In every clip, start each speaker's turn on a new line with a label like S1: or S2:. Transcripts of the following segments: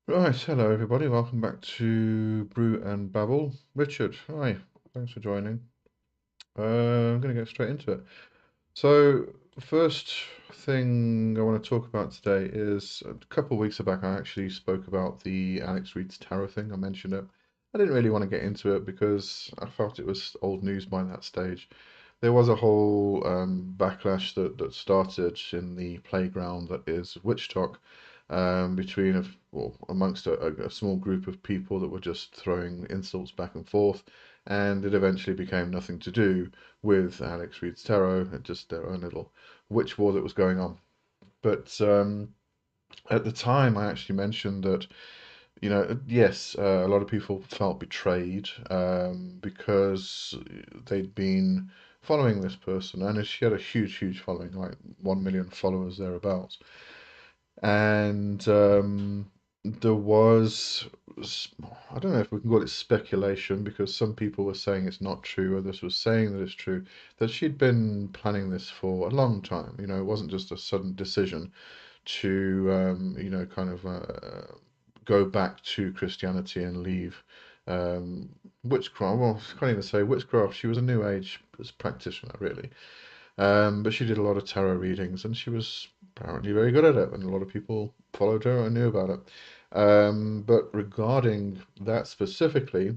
S1: Right, hello everybody, welcome back to Brew and Babble. Richard, hi, thanks for joining. I'm going to get straight into it. So, the first thing I want to talk about today is a couple of weeks back I actually spoke about the Alex Reed's Tarot thing. I mentioned it. I didn't really want to get into it because I felt it was old news by that stage. There was a whole backlash that started in the playground that is witch talk between well, amongst a small group of people that were just throwing insults back and forth, and it eventually became nothing to do with Alex Reed's Tarot and just their own little witch war that was going on. But at the time, I actually mentioned that, yes, a lot of people felt betrayed because they'd been following this person, and she had a huge, huge following, like 1 million followers thereabouts. And there was, I don't know if we can call it speculation, because some people were saying it's not true, others were saying that it's true, that she'd been planning this for a long time. It wasn't just a sudden decision to, kind of go back to Christianity and leave witchcraft. Well, I can't even say witchcraft. She was a New Age practitioner, really. But she did a lot of tarot readings, and she was apparently very good at it, and a lot of people followed her and knew about it. But regarding that specifically,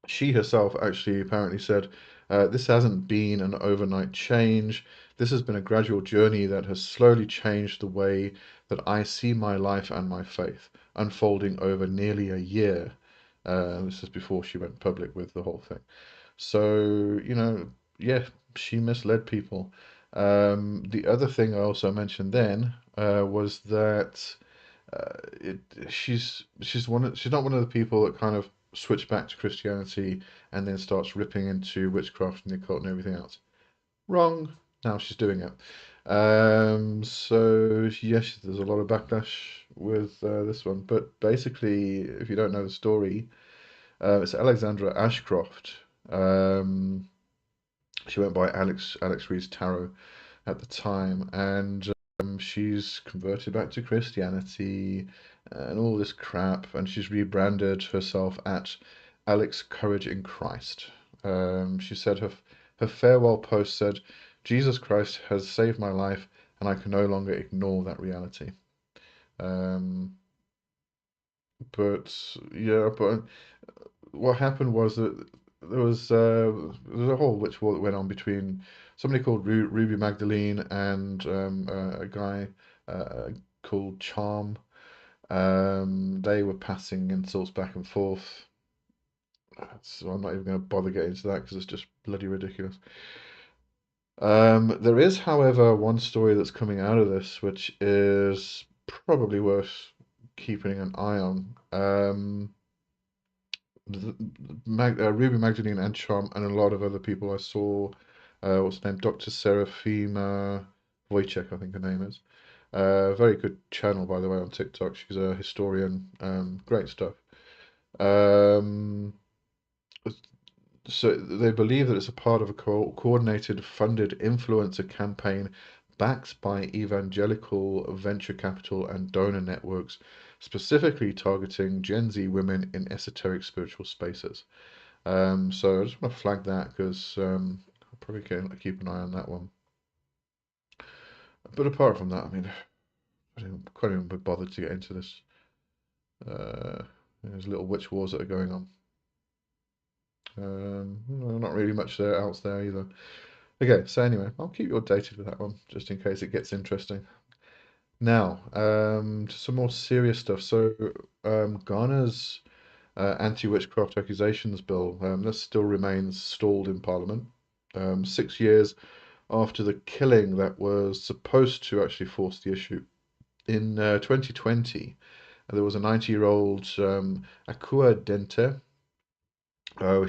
S1: she herself actually apparently said, this hasn't been an overnight change. This has been a gradual journey that has slowly changed the way that I see my life and my faith, unfolding over nearly a year. This is before she went public with the whole thing. So, yeah, she misled people. The other thing I also mentioned then was that it she's not one of the people that kind of switch back to Christianity and then starts ripping into witchcraft and the occult and everything else. Wrong. Now she's doing it. So yes, there's a lot of backlash with this one. But basically, if you don't know the story, it's Alexandra Ashcroft. Um, she went by Alex Reed's Tarot at the time, and she's converted back to Christianity and all this crap, and she's rebranded herself at Alex Courage in Christ. She said her farewell post said, "Jesus Christ has saved my life, and I can no longer ignore that reality." Um, but yeah, but what happened was that there was a whole witch war that went on between somebody called Ruby Magdalene and a guy uh, called Charm. They were passing insults back and forth. So I'm not even going to bother getting into that because it's just bloody ridiculous. There is, however, one story that's coming out of this which is probably worth keeping an eye on. Ruby Magdalene and Charm and a lot of other people I saw. What's her name? Dr. Serafima Wojciech, I think her name is. Very good channel, by the way, on TikTok. She's a historian. Great stuff. Um, so they believe that it's a part of a coordinated, funded influencer campaign backed by evangelical venture capital and donor networks, specifically targeting Gen Z women in esoteric spiritual spaces. So I just want to flag that because I'll probably keep an eye on that one. But apart from that, I mean, I can't even be bothered to get into this. Uh, there's little witch wars that are going on. Not really much there else there either. Okay, so anyway, I'll keep you updated with that one just in case it gets interesting. Now, to some more serious stuff. So, Ghana's anti-witchcraft accusations bill, this still remains stalled in Parliament. 6 years after the killing that was supposed to actually force the issue. In 2020, there was a 90-year-old Akua Dente.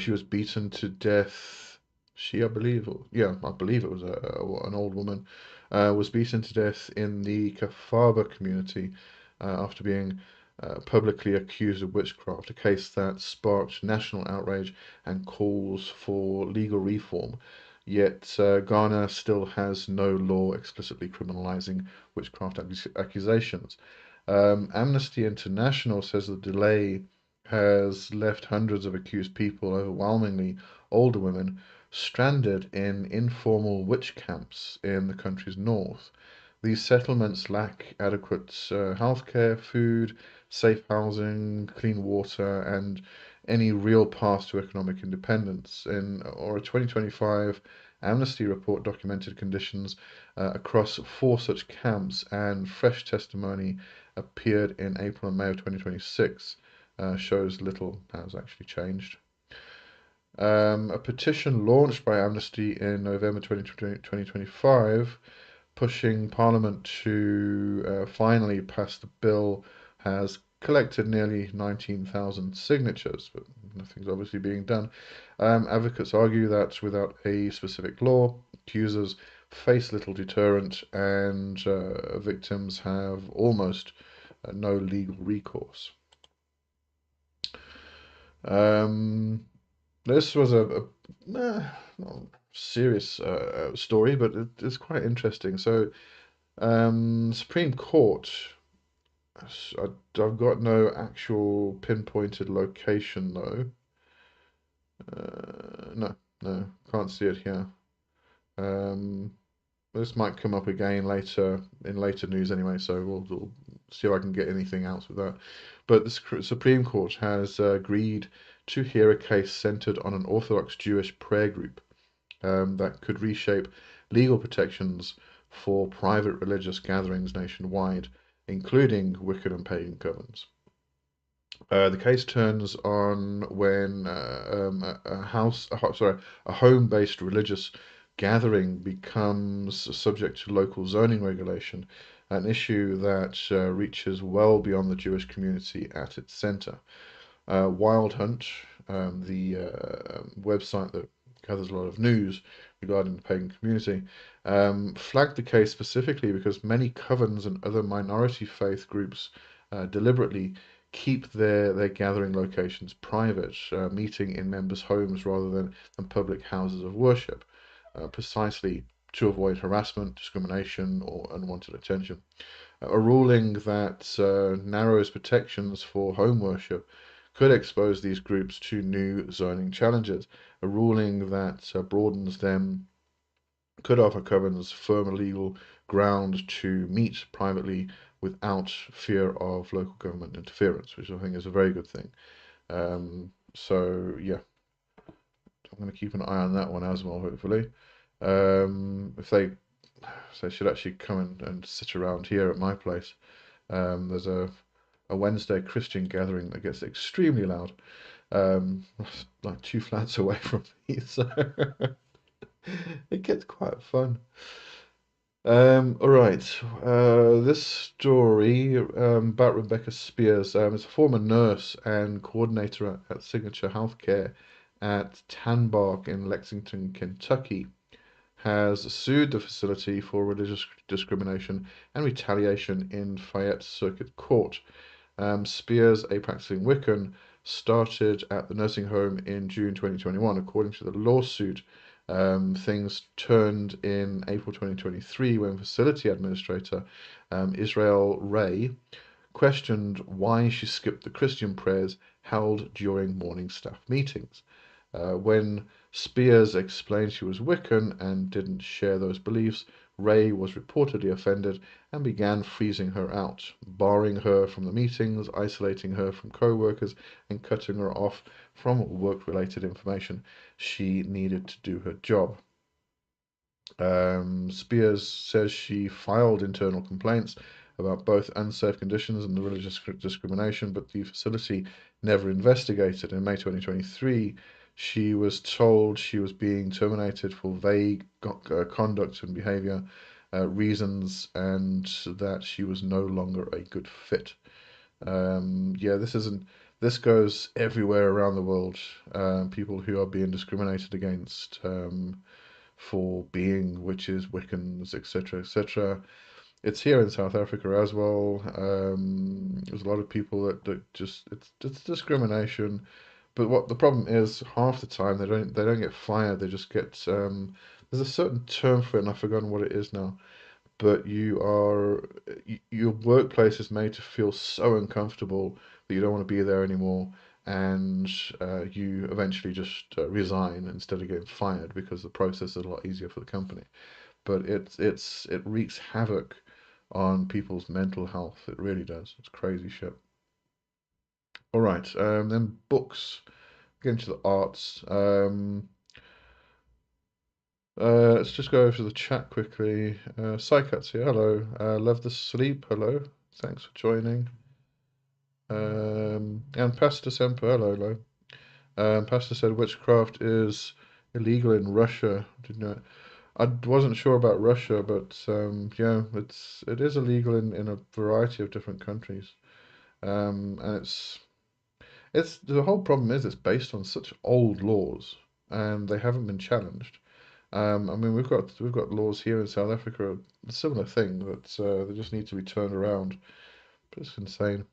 S1: She was beaten to death. She, I believe, yeah, I believe it was an old woman, was beaten to death in the Kafaba community after being publicly accused of witchcraft, a case that sparked national outrage and calls for legal reform. Yet Ghana still has no law explicitly criminalizing witchcraft accusations. Amnesty International says the delay has left hundreds of accused people, overwhelmingly older women, stranded in informal witch camps in the country's north. These settlements lack adequate healthcare, food, safe housing, clean water, and any real path to economic independence. A 2025 Amnesty report documented conditions across four such camps, and fresh testimony appeared in April and May of 2026. Shows little has actually changed. A petition launched by Amnesty in November 2025, pushing Parliament to finally pass the bill, has collected nearly 19,000 signatures, but nothing's obviously being done. Advocates argue that without a specific law, accusers face little deterrent, and victims have almost no legal recourse. This was a not serious story, but it's quite interesting. So, Supreme Court, I've got no actual pinpointed location though. No, can't see it here. Um, this might come up again later in later news anyway, so we'll see if I can get anything else with that. But the Supreme Court has agreed to hear a case centered on an Orthodox Jewish prayer group that could reshape legal protections for private religious gatherings nationwide, including Wiccan and pagan covens. The case turns on when a home-based religious gathering becomes subject to local zoning regulation, an issue that reaches well beyond the Jewish community at its center. Wild Hunt, the website that gathers a lot of news regarding the pagan community, flagged the case specifically because many covens and other minority faith groups deliberately keep their gathering locations private, meeting in members' homes rather than public houses of worship, precisely to avoid harassment, discrimination, or unwanted attention. A ruling that narrows protections for home worship could expose these groups to new zoning challenges. A ruling that broadens them could offer covens firmer legal ground to meet privately without fear of local government interference, which I think is a very good thing. So yeah, I'm going to keep an eye on that one as well, hopefully. If they should actually come and sit around here at my place. There's a Wednesday Christian gathering that gets extremely loud, like 2 flats away from me, so it gets quite fun. All right. This story about Rebecca Spears is a former nurse and coordinator at Signature Healthcare at Tanbark in Lexington, Kentucky, has sued the facility for religious discrimination and retaliation in Fayette Circuit Court. Spears, a practicing Wiccan, started at the nursing home in June 2021. According to the lawsuit, things turned in April 2023 when facility administrator Israel Ray questioned why she skipped the Christian prayers held during morning staff meetings. When Spears explained she was Wiccan and didn't share those beliefs, Ray was reportedly offended and began freezing her out, barring her from the meetings, isolating her from co-workers, and cutting her off from work-related information she needed to do her job. Spears says she filed internal complaints about both unsafe conditions and the religious discrimination, but the facility never investigated. In May 2023, she was told she was being terminated for vague conduct and behavior reasons, and that she was no longer a good fit. Yeah, this goes everywhere around the world. People who are being discriminated against for being witches, Wiccans, etc., etc. It's here in South Africa as well. There's a lot of people that just it's discrimination. But what the problem is, half the time they don't get fired. They just get there's a certain term for it, and I've forgotten what it is now. but your workplace is made to feel so uncomfortable that you don't want to be there anymore, and you eventually just resign instead of getting fired because the process is a lot easier for the company. But it wreaks havoc on people's mental health. It really does. It's crazy shit. All right, then books. Get into the arts. Let's just go over to the chat quickly. Psycats here, hello. Love the sleep, hello. Thanks for joining. And Pastor Semper, hello, hello. Pastor said witchcraft is illegal in Russia. Didn't know it. I wasn't sure about Russia, but yeah, it is illegal in a variety of different countries. And it's the whole problem is it's based on such old laws, and they haven't been challenged. I mean, we've got laws here in South Africa, a similar thing that they just need to be turned around. But it's insane.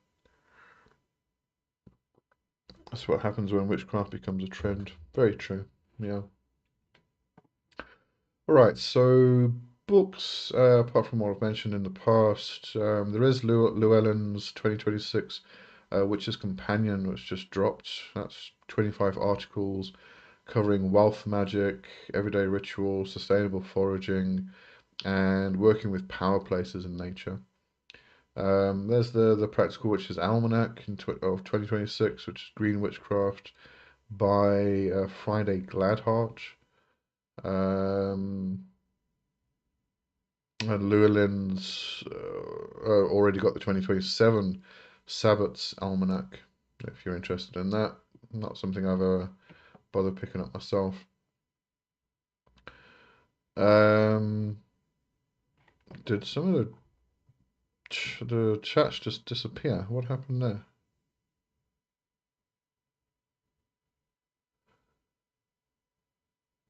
S1: That's what happens when witchcraft becomes a trend. Very true. Yeah. All right. So books, apart from what I've mentioned in the past, there is Llewellyn's 2026 Witch's Companion, which just dropped. That's 25 articles covering wealth magic, everyday rituals, sustainable foraging, and working with power places in nature. There's the Practical Witches Almanac of 2026, which is Green Witchcraft by Friday Gladheart. Um, and Llewellyn's already got the 2027 Sabbath's Almanac, if you're interested in that. Not something I've ever bothered picking up myself. Um, did some of the chats just disappear? What happened there?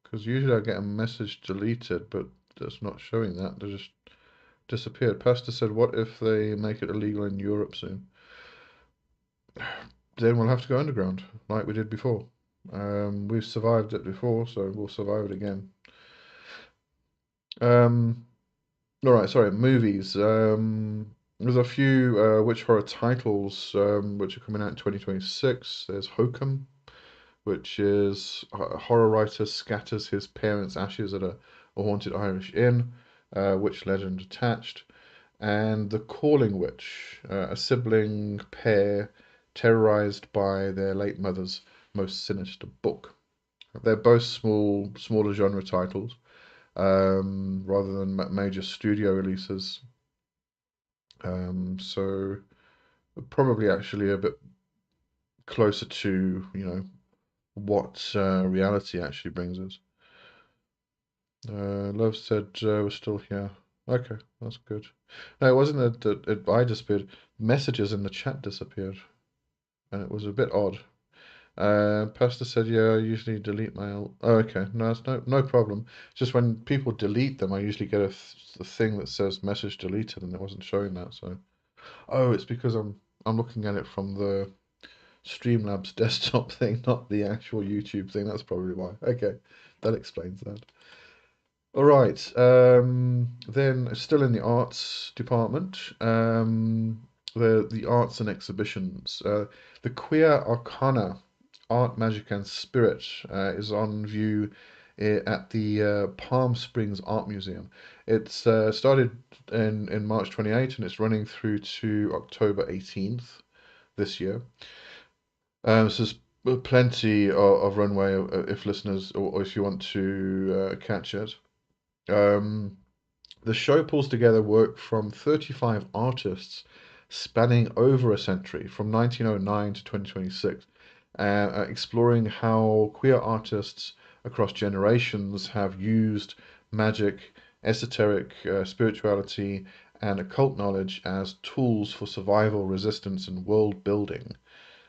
S1: Because usually I get a message deleted, but that's not showing that. They just disappeared. Pastor said, what if they make it illegal in Europe soon? Then we'll have to go underground, like we did before. We've survived it before, so we'll survive it again. Um, all right, sorry, movies. There's a few witch horror titles which are coming out in 2026. There's Hokum, which is a horror writer scatters his parents' ashes at a haunted Irish inn, witch legend attached. And The Calling Witch, a sibling pair terrorized by their late mother's most sinister book. They're both smaller genre titles, rather than major studio releases. So probably actually a bit closer to, what reality actually brings us. Love said we're still here. Okay, that's good. No, it wasn't that I disappeared. Messages in the chat disappeared, and it was a bit odd. Pastor said, "Yeah, I usually delete my." Oh, okay, no, it's no problem. Just when people delete them, I usually get a thing that says "message deleted," and it wasn't showing that. So, oh, it's because I'm looking at it from the Streamlabs desktop thing, not the actual YouTube thing. That's probably why. Okay, that explains that. All right. Then still in the arts department, the arts and exhibitions. The Queer Arcana, Art, Magic, and Spirit is on view at the Palm Springs Art Museum. It's started in March 28 and it's running through to October 18th this year. So there's plenty of runway if listeners or if you want to catch it. Um, the show pulls together work from 35 artists spanning over a century, from 1909 to 2026, exploring how queer artists across generations have used magic, esoteric spirituality, and occult knowledge as tools for survival, resistance, and world building.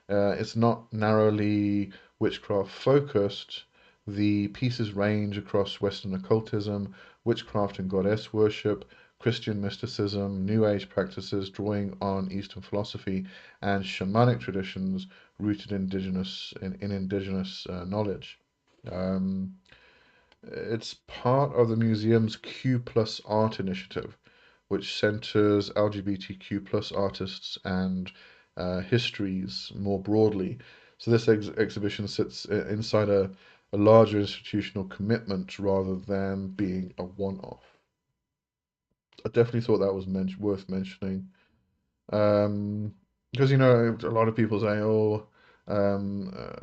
S1: It's not narrowly witchcraft focused. The pieces range across Western occultism, witchcraft and goddess worship, Christian mysticism, New Age practices drawing on Eastern philosophy, and shamanic traditions rooted in indigenous knowledge. Um, it's part of the museum's Q Plus Art initiative, which centers LGBTQ plus artists and histories more broadly. So this exhibition sits inside a larger institutional commitment rather than being a one-off. I definitely thought that was worth mentioning. Because, you know, a lot of people say, oh,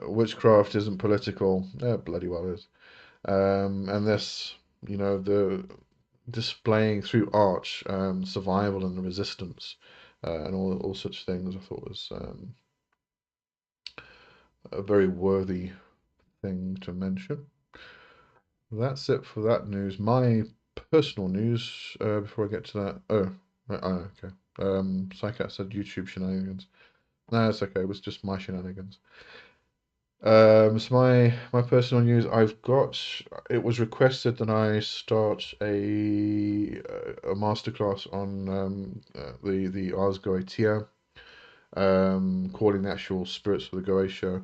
S1: witchcraft isn't political. Yeah, bloody well is. And this, you know, the displaying through art survival and the resistance and all such things, I thought was a very worthy thing to mention. That's it for that news. My personal news, before I get to that. Okay. Psycat said YouTube shenanigans. No, it's okay. It was just my shenanigans. So my personal news, I've got. It was requested that I start a masterclass on the Ars Goetia, calling the actual spirits of the Goetia,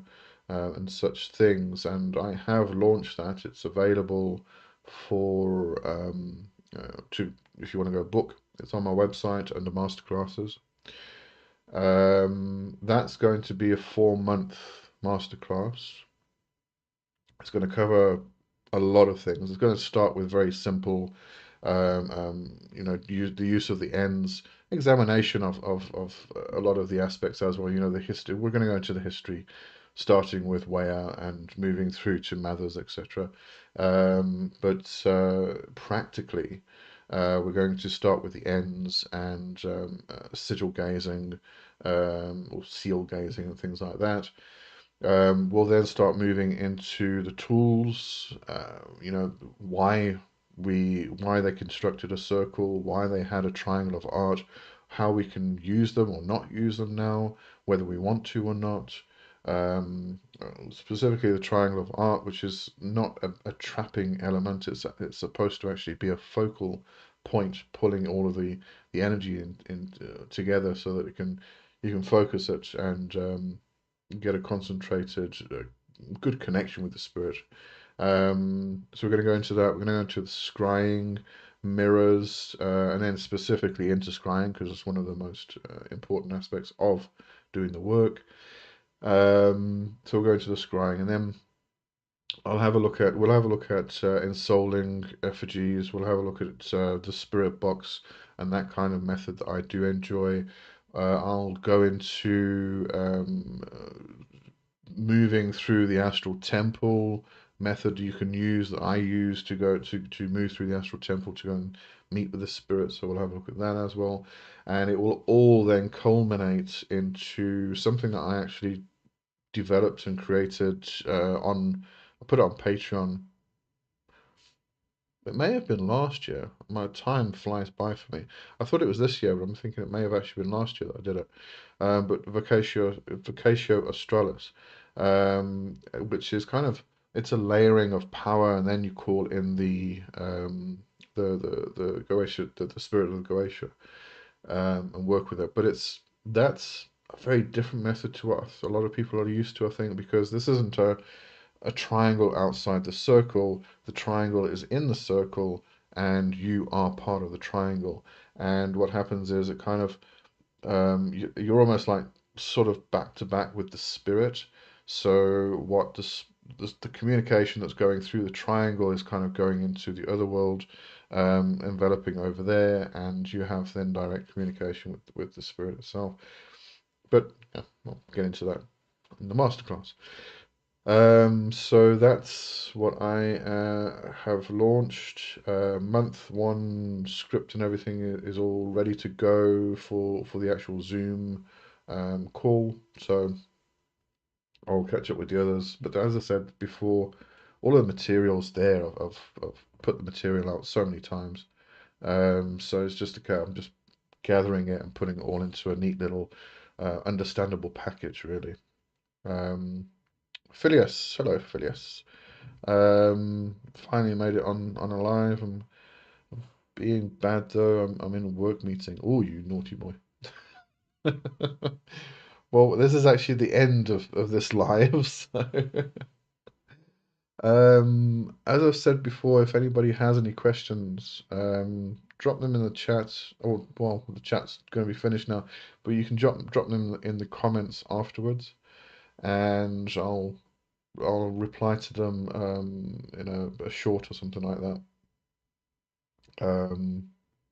S1: and such things. And I have launched that. It's available for to if you want to go book. It's on my website under masterclasses. That's going to be a 4-month masterclass. It's going to cover a lot of things. It's going to start with very simple, you know, the use of the ends, examination of a lot of the aspects as well. You know, the history. We're going to go into the history, starting with Wea and moving through to Mathers, etc. But practically, we're going to start with the ends and sigil gazing, or seal gazing, and things like that. We'll then start moving into the tools, you know, why they constructed a circle, why they had a triangle of art, how we can use them or not use them now, whether we want to or not. Specifically the triangle of art, which is not a trapping element. It's supposed to actually be a focal point, pulling all of the energy in together so that you can focus it and get a concentrated, good connection with the spirit. So we're going to go into that. We're going to go into the scrying, mirrors, and then specifically into scrying because it's one of the most important aspects of doing the work. So we'll go into the scrying, and then we'll have a look at ensouling effigies. We'll have a look at the spirit box and that kind of method that I do enjoy. I'll go into moving through the astral temple method you can use that I use to go to move through the astral temple to go and meet with the spirit. So we'll have a look at that as well, and it will all then culminate into something that I actually developed and created on. I put it on Patreon. It may have been last year. My time flies by for me. I thought it was this year, but I'm thinking it may have actually been last year that I did it. But Vocatio Australis, which is kind of it's a layering of power, and then you call in the Goetia, the spirit of the Goetia, and work with it. But that's a very different method to what a lot of people are used to, I think, because this isn't a triangle outside the circle. The triangle is in the circle, and you are part of the triangle. And what happens is it kind of you're almost like sort of back to back with the spirit. So what the communication that's going through the triangle is kind of going into the other world, enveloping over there, and you have then direct communication with the spirit itself. But yeah, we'll get into that in the masterclass. So that's what I have launched. Month one script and everything is all ready to go for the actual Zoom call. So I'll catch up with the others. But as I said before, all of the material's there. I've put the material out so many times. So it's just I'm just gathering it and putting it all into a neat little understandable package, really. Phileas, hello Phileas. Finally made it on a live. I'm being bad though. I'm in a work meeting. Oh, you naughty boy. Well, this is actually the end of this live. So As I've said before, if anybody has any questions, drop them in the chat. Or well, the chat's going to be finished now, but you can drop them in the comments afterwards, and I'll reply to them in a short or something like that.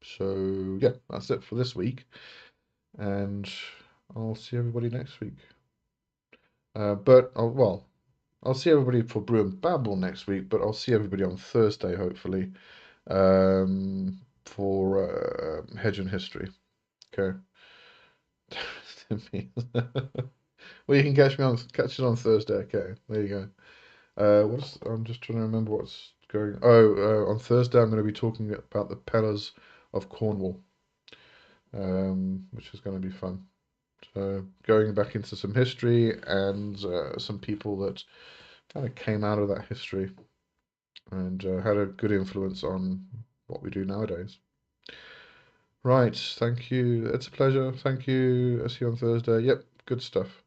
S1: So yeah, that's it for this week, and I'll see everybody next week. But I'll see everybody for Brew and Babble next week, but I'll see everybody on Thursday, hopefully, for Hedge and History. Okay. Well, you can catch it on Thursday. Okay, there you go. I'm just trying to remember what's going. Oh, on Thursday I'm going to be talking about the Pillars of Cornwall, which is going to be fun. So going back into some history and some people that kind of came out of that history and had a good influence on what we do nowadays. Right, thank you. It's a pleasure. Thank you. I'll see you on Thursday. Yep, good stuff.